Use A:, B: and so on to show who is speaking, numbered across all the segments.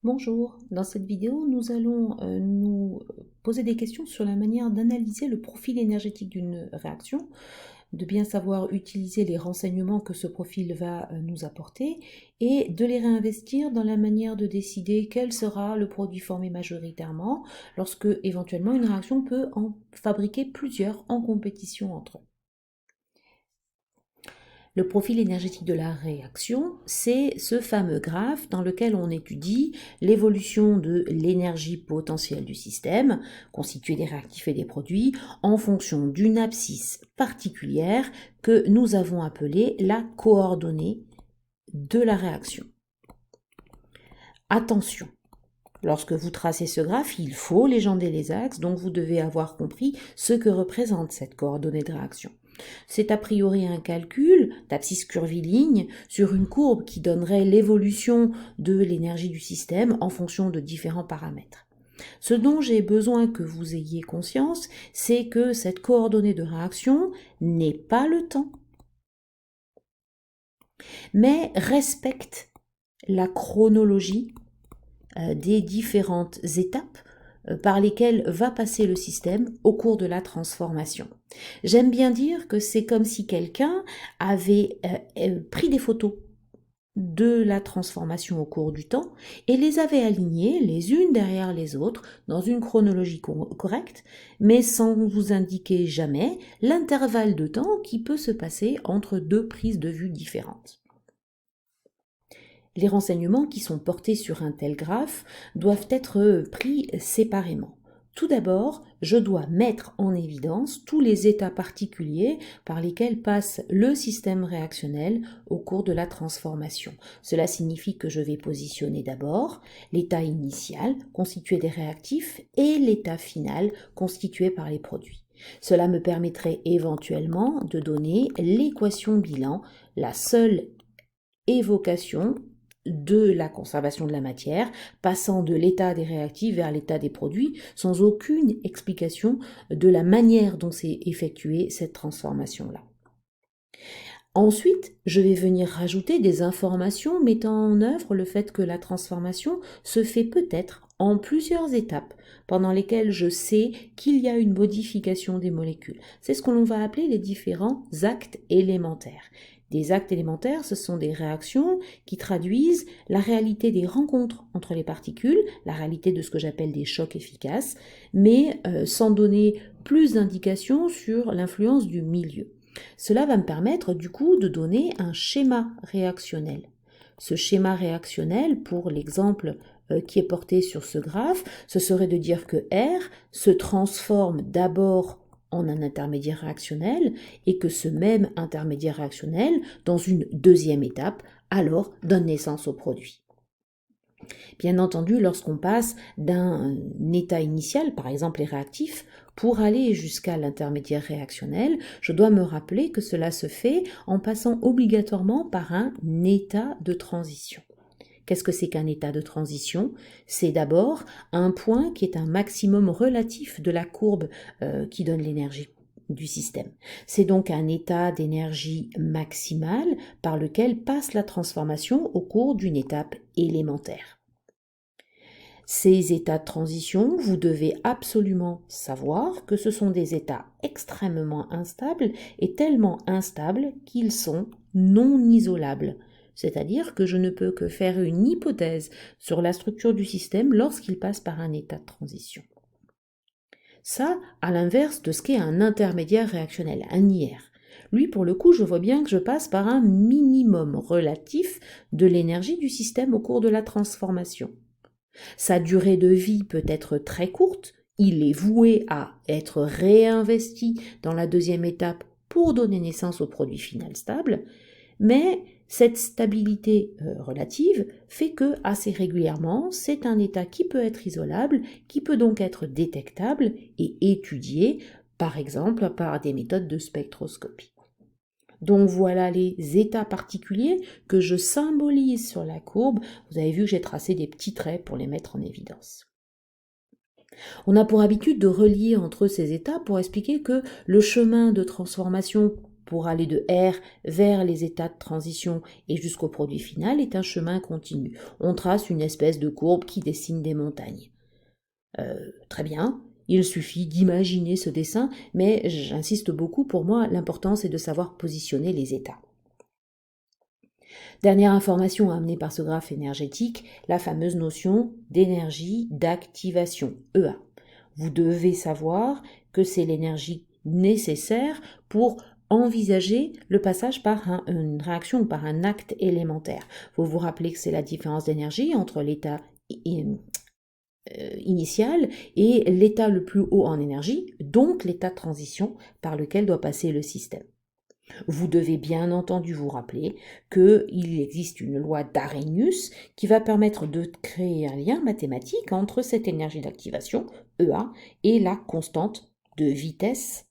A: Bonjour, dans cette vidéo, nous allons nous poser des questions sur la manière d'analyser le profil énergétique d'une réaction, de bien savoir utiliser les renseignements que ce profil va nous apporter et de les réinvestir dans la manière de décider quel sera le produit formé majoritairement lorsque éventuellement une réaction peut en fabriquer plusieurs en compétition entre eux. Le profil énergétique de la réaction, c'est ce fameux graphe dans lequel on étudie l'évolution de l'énergie potentielle du système, constituée des réactifs et des produits, en fonction d'une abscisse particulière que nous avons appelée la coordonnée de la réaction. Attention, lorsque vous tracez ce graphe, il faut légender les axes, donc vous devez avoir compris ce que représente cette coordonnée de réaction. C'est a priori un calcul d'abscisse curviligne sur une courbe qui donnerait l'évolution de l'énergie du système en fonction de différents paramètres. Ce dont j'ai besoin que vous ayez conscience, c'est que cette coordonnée de réaction n'est pas le temps, mais respecte la chronologie des différentes étapes par lesquelles va passer le système au cours de la transformation. J'aime bien dire que c'est comme si quelqu'un avait pris des photos de la transformation au cours du temps et les avait alignées les unes derrière les autres dans une chronologie correcte, mais sans vous indiquer jamais l'intervalle de temps qui peut se passer entre deux prises de vue différentes. Les renseignements qui sont portés sur un tel graphe doivent être pris séparément. Tout d'abord, je dois mettre en évidence tous les états particuliers par lesquels passe le système réactionnel au cours de la transformation. Cela signifie que je vais positionner d'abord l'état initial constitué des réactifs et l'état final constitué par les produits. Cela me permettrait éventuellement de donner l'équation bilan, la seule évocation de la conservation de la matière, passant de l'état des réactifs vers l'état des produits, sans aucune explication de la manière dont s'est effectuée cette transformation-là. Ensuite, je vais venir rajouter des informations mettant en œuvre le fait que la transformation se fait peut-être en plusieurs étapes, pendant lesquelles je sais qu'il y a une modification des molécules. C'est ce que l'on va appeler les différents actes élémentaires. Des actes élémentaires, ce sont des réactions qui traduisent la réalité des rencontres entre les particules, la réalité de ce que j'appelle des chocs efficaces, mais sans donner plus d'indications sur l'influence du milieu. Cela va me permettre du coup de donner un schéma réactionnel. Ce schéma réactionnel, pour l'exemple qui est porté sur ce graphe, ce serait de dire que R se transforme d'abord en un intermédiaire réactionnel et que ce même intermédiaire réactionnel, dans une deuxième étape, alors donne naissance au produit. Bien entendu, lorsqu'on passe d'un état initial, par exemple les réactifs, pour aller jusqu'à l'intermédiaire réactionnel, je dois me rappeler que cela se fait en passant obligatoirement par un état de transition. Qu'est-ce que c'est qu'un état de transition? C'est d'abord un point qui est un maximum relatif de la courbe qui donne l'énergie du système. C'est donc un état d'énergie maximale par lequel passe la transformation au cours d'une étape élémentaire. Ces états de transition, vous devez absolument savoir que ce sont des états extrêmement instables et tellement instables qu'ils sont non isolables. C'est-à-dire que je ne peux que faire une hypothèse sur la structure du système lorsqu'il passe par un état de transition. Ça, à l'inverse de ce qu'est un intermédiaire réactionnel, un IR. Lui, pour le coup, je vois bien que je passe par un minimum relatif de l'énergie du système au cours de la transformation. Sa durée de vie peut être très courte, il est voué à être réinvesti dans la deuxième étape pour donner naissance au produit final stable, mais cette stabilité relative fait que assez régulièrement, c'est un état qui peut être isolable, qui peut donc être détectable et étudié, par exemple par des méthodes de spectroscopie. Donc voilà les états particuliers que je symbolise sur la courbe. Vous avez vu que j'ai tracé des petits traits pour les mettre en évidence. On a pour habitude de relier entre ces états pour expliquer que le chemin de transformation pour aller de R vers les états de transition et jusqu'au produit final est un chemin continu. On trace une espèce de courbe qui dessine des montagnes. Très bien, il suffit d'imaginer ce dessin, mais j'insiste beaucoup, pour moi, l'important c'est de savoir positionner les états. Dernière information amenée par ce graphe énergétique, la fameuse notion d'énergie d'activation, EA. Vous devez savoir que c'est l'énergie nécessaire pour envisager le passage par une réaction ou par un acte élémentaire. Vous vous rappelez que c'est la différence d'énergie entre l'état initial et l'état le plus haut en énergie, donc l'état de transition par lequel doit passer le système. Vous devez bien entendu vous rappeler qu'il existe une loi d'Arrhenius qui va permettre de créer un lien mathématique entre cette énergie d'activation, EA, et la constante de vitesse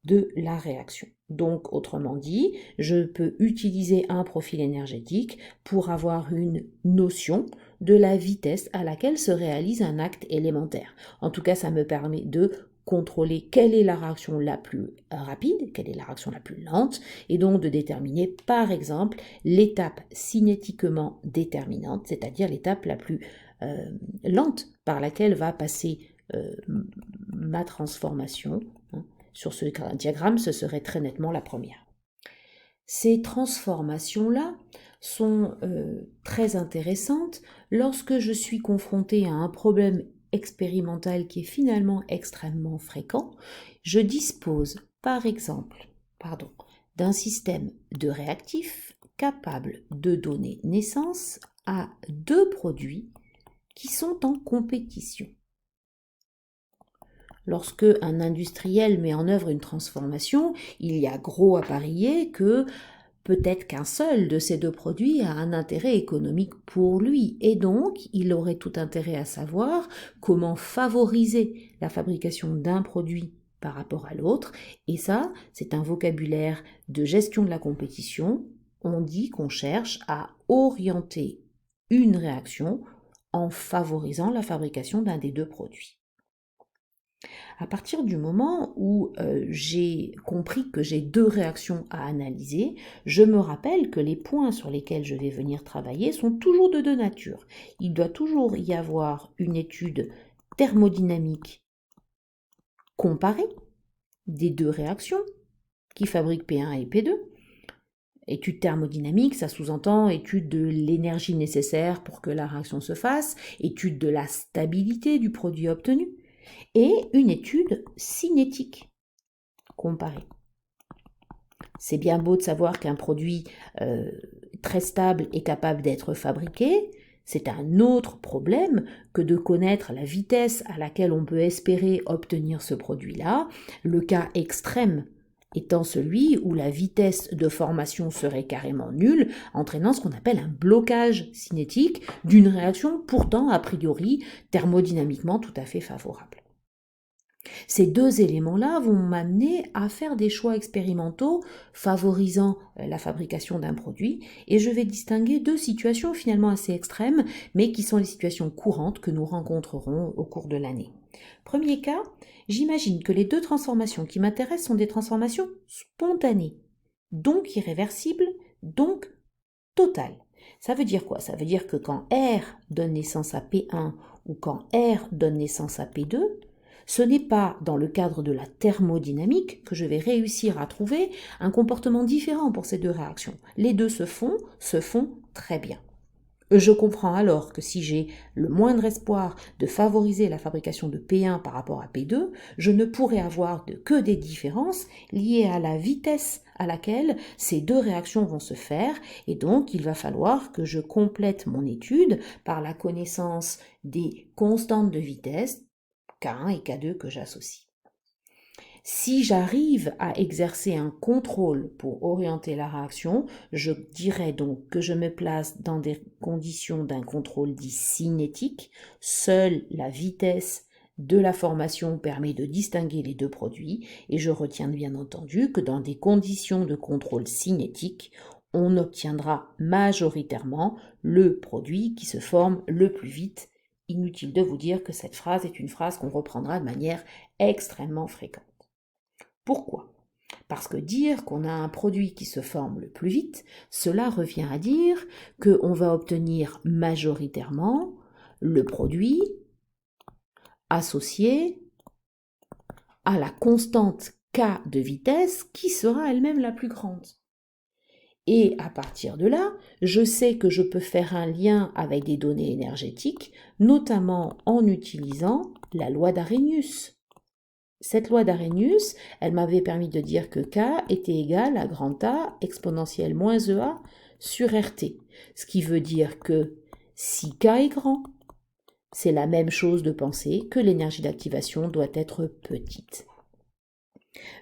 A: de la réaction. Donc, autrement dit, je peux utiliser un profil énergétique pour avoir une notion de la vitesse à laquelle se réalise un acte élémentaire. En tout cas, ça me permet de contrôler quelle est la réaction la plus rapide, quelle est la réaction la plus lente, et donc de déterminer, par exemple, l'étape cinétiquement déterminante, c'est-à-dire l'étape la plus lente par laquelle va passer ma transformation. Sur ce diagramme, ce serait très nettement la première. Ces transformations-là sont très intéressantes lorsque je suis confrontée à un problème expérimental qui est finalement extrêmement fréquent. Je dispose, par exemple, d'un système de réactifs capable de donner naissance à deux produits qui sont en compétition. Lorsque un industriel met en œuvre une transformation, il y a gros à parier que peut-être qu'un seul de ces deux produits a un intérêt économique pour lui, et donc il aurait tout intérêt à savoir comment favoriser la fabrication d'un produit par rapport à l'autre, et ça, c'est un vocabulaire de gestion de la compétition. On dit qu'on cherche à orienter une réaction en favorisant la fabrication d'un des deux produits. À partir du moment où j'ai compris que j'ai deux réactions à analyser, je me rappelle que les points sur lesquels je vais venir travailler sont toujours de deux natures. Il doit toujours y avoir une étude thermodynamique comparée des deux réactions qui fabriquent P1 et P2. Étude thermodynamique, ça sous-entend étude de l'énergie nécessaire pour que la réaction se fasse, étude de la stabilité du produit obtenu, et une étude cinétique comparée. C'est bien beau de savoir qu'un produit très stable est capable d'être fabriqué, c'est un autre problème que de connaître la vitesse à laquelle on peut espérer obtenir ce produit-là, le cas extrême étant celui où la vitesse de formation serait carrément nulle, entraînant ce qu'on appelle un blocage cinétique d'une réaction pourtant a priori thermodynamiquement tout à fait favorable. Ces deux éléments-là vont m'amener à faire des choix expérimentaux favorisant la fabrication d'un produit, et je vais distinguer deux situations finalement assez extrêmes, mais qui sont les situations courantes que nous rencontrerons au cours de l'année. Premier cas, j'imagine que les deux transformations qui m'intéressent sont des transformations spontanées, donc irréversibles, donc totales. Ça veut dire quoi? Ça veut dire que quand R donne naissance à P1 ou quand R donne naissance à P2, ce n'est pas dans le cadre de la thermodynamique que je vais réussir à trouver un comportement différent pour ces deux réactions. Les deux se font très bien. Je comprends alors que si j'ai le moindre espoir de favoriser la fabrication de P1 par rapport à P2, je ne pourrai avoir que des différences liées à la vitesse à laquelle ces deux réactions vont se faire, et donc il va falloir que je complète mon étude par la connaissance des constantes de vitesse, K1 et K2 que j'associe. Si j'arrive à exercer un contrôle pour orienter la réaction, je dirais donc que je me place dans des conditions d'un contrôle dit cinétique. Seule la vitesse de la formation permet de distinguer les deux produits, et je retiens bien entendu que dans des conditions de contrôle cinétique, on obtiendra majoritairement le produit qui se forme le plus vite. Inutile de vous dire que cette phrase est une phrase qu'on reprendra de manière extrêmement fréquente. Pourquoi? Parce que dire qu'on a un produit qui se forme le plus vite, cela revient à dire qu'on va obtenir majoritairement le produit associé à la constante K de vitesse qui sera elle-même la plus grande. Et à partir de là, je sais que je peux faire un lien avec des données énergétiques, notamment en utilisant la loi d'Arrhenius. Cette loi d'Arrhenius, elle m'avait permis de dire que K était égal à grand A exponentielle moins EA sur RT. Ce qui veut dire que si K est grand, c'est la même chose de penser que l'énergie d'activation doit être petite.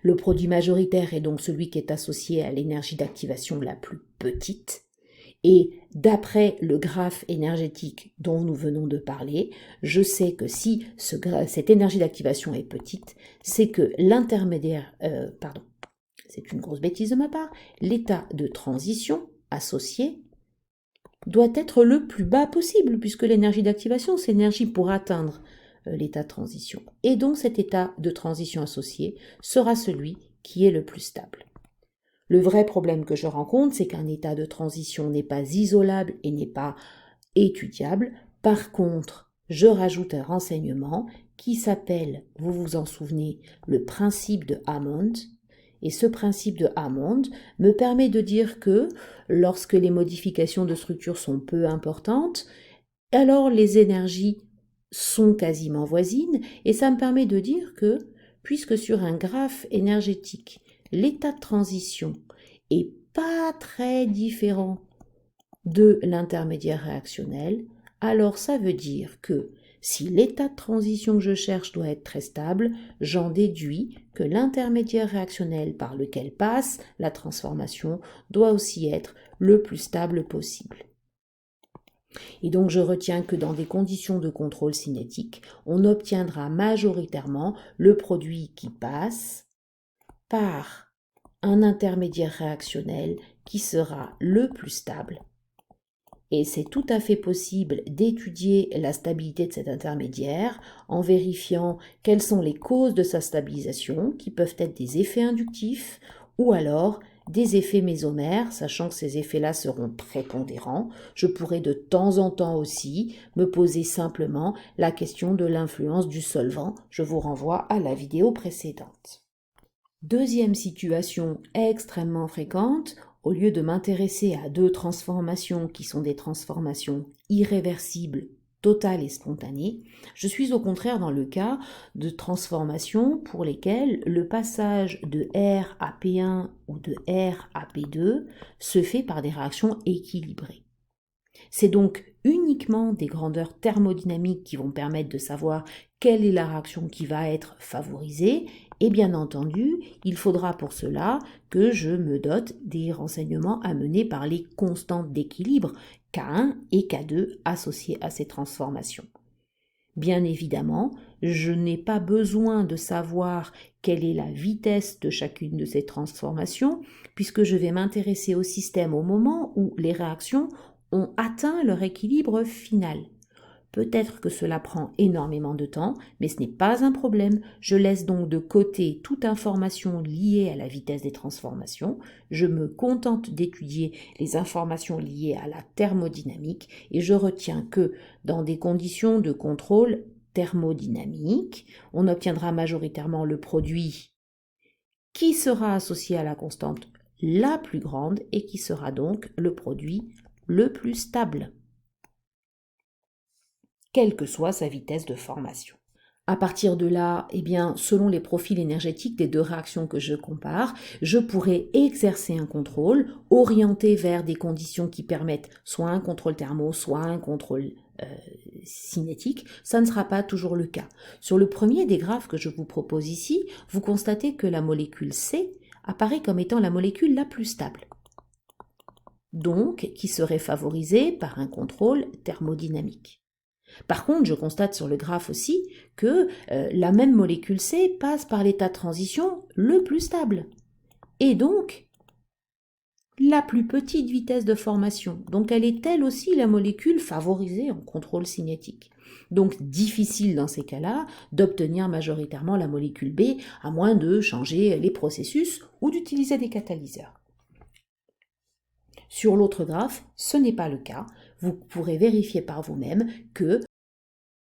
A: Le produit majoritaire est donc celui qui est associé à l'énergie d'activation la plus petite. Et d'après le graphe énergétique dont nous venons de parler, je sais que si cette énergie d'activation est petite, c'est que c'est une grosse bêtise de ma part, l'état de transition associé doit être le plus bas possible, puisque l'énergie d'activation, c'est l'énergie pour atteindre l'état de transition. Et donc cet état de transition associé sera celui qui est le plus stable. Le vrai problème que je rencontre, c'est qu'un état de transition n'est pas isolable et n'est pas étudiable. Par contre, je rajoute un renseignement qui s'appelle, vous vous en souvenez, le principe de Hammond. Et ce principe de Hammond me permet de dire que lorsque les modifications de structure sont peu importantes, alors les énergies sont quasiment voisines, et ça me permet de dire que, puisque sur un graphe énergétique, l'état de transition est pas très différent de l'intermédiaire réactionnel, alors ça veut dire que si l'état de transition que je cherche doit être très stable, j'en déduis que l'intermédiaire réactionnel par lequel passe la transformation doit aussi être le plus stable possible. Et donc je retiens que dans des conditions de contrôle cinétique, on obtiendra majoritairement le produit qui passe par un intermédiaire réactionnel qui sera le plus stable. Et c'est tout à fait possible d'étudier la stabilité de cet intermédiaire en vérifiant quelles sont les causes de sa stabilisation, qui peuvent être des effets inductifs ou alors des effets mésomères, sachant que ces effets-là seront prépondérants. Je pourrais de temps en temps aussi me poser simplement la question de l'influence du solvant. Je vous renvoie à la vidéo précédente. Deuxième situation extrêmement fréquente, au lieu de m'intéresser à deux transformations qui sont des transformations irréversibles, totales et spontanées, je suis au contraire dans le cas de transformations pour lesquelles le passage de R à P1 ou de R à P2 se fait par des réactions équilibrées. C'est donc uniquement des grandeurs thermodynamiques qui vont permettre de savoir quelle est la réaction qui va être favorisée, et bien entendu, il faudra pour cela que je me dote des renseignements amenés par les constantes d'équilibre K1 et K2 associées à ces transformations. Bien évidemment, je n'ai pas besoin de savoir quelle est la vitesse de chacune de ces transformations, puisque je vais m'intéresser au système au moment où les réactions ont atteint leur équilibre final. Peut-être que cela prend énormément de temps, mais ce n'est pas un problème. Je laisse donc de côté toute information liée à la vitesse des transformations. Je me contente d'étudier les informations liées à la thermodynamique et je retiens que dans des conditions de contrôle thermodynamique, on obtiendra majoritairement le produit qui sera associé à la constante la plus grande et qui sera donc le produit le plus stable, quelle que soit sa vitesse de formation. À partir de là, selon les profils énergétiques des deux réactions que je compare, je pourrais exercer un contrôle orienté vers des conditions qui permettent soit un contrôle thermo, soit un contrôle cinétique. Ça ne sera pas toujours le cas. Sur le premier des graphes que je vous propose ici, vous constatez que la molécule C apparaît comme étant la molécule la plus stable, donc qui serait favorisée par un contrôle thermodynamique. Par contre, je constate sur le graphe aussi que la même molécule C passe par l'état de transition le plus stable. Et donc, la plus petite vitesse de formation. Donc elle est elle aussi la molécule favorisée en contrôle cinétique. Donc difficile dans ces cas-là d'obtenir majoritairement la molécule B, à moins de changer les processus ou d'utiliser des catalyseurs. Sur l'autre graphe, ce n'est pas le cas. Vous pourrez vérifier par vous-même que